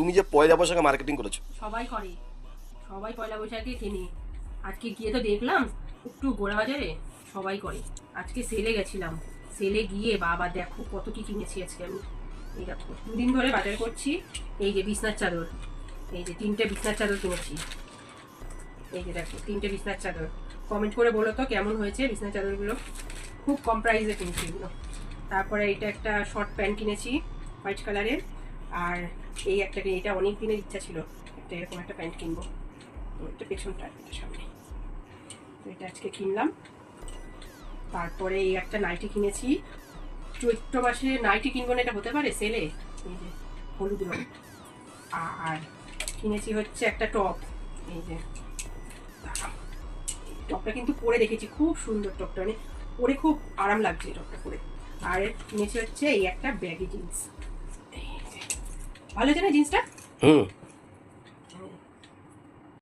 তুমি যে পয়লা বৈশাখে মার্কেটিং করেছো। সবাই করে, সবাই পয়লা বৈশাখে কেনে। আজকে গিয়ে তো দেখলাম একটু গোড়া বাজারে সবাই করে। আজকে সেলে গেছিলাম, সেলে গিয়ে বাবা দেখো কত কি কিনেছি আজকে আমি। এই দেখো 2 দিন ধরে বাজার করছি। এই যে বিছনার চাদর, এই যে 3টে বিছনার চাদর কিনেছি। এই যে দেখো 3টে বিছনার চাদর। কমেন্ট করে বলো তো কেমন হয়েছে বিছনার চাদরগুলো। খুব কম প্রাইসে কিনেছি এগুলো। তারপরে এটা একটা শর্ট প্যান্ট কিনেছি হোয়াইট কালারের। আর এই একটা, এটা অনেক দিনের ইচ্ছা ছিল একটা এরকম একটা প্যান্ট কিনবো। এটা পেছনটা, এটা সামনে। তো এটা আজকে কিনলাম। তারপরে এই একটা নাইটি কিনেছি। চৈত্র মাসে নাইটি কিনবো না এটা হতে পারে সেলে। এই যে হলুদ রঙ। আর কিনেছি হচ্ছে একটা টপ। এই যে টপটা কিন্তু পরে দেখেছি, খুব সুন্দর টপটা, মানে পরে খুব আরাম লাগছে টপটা পরে। আর কিনেছি হচ্ছে এই একটা ব্যাগি জিন্স। ভালো আছে না জিন্সটা?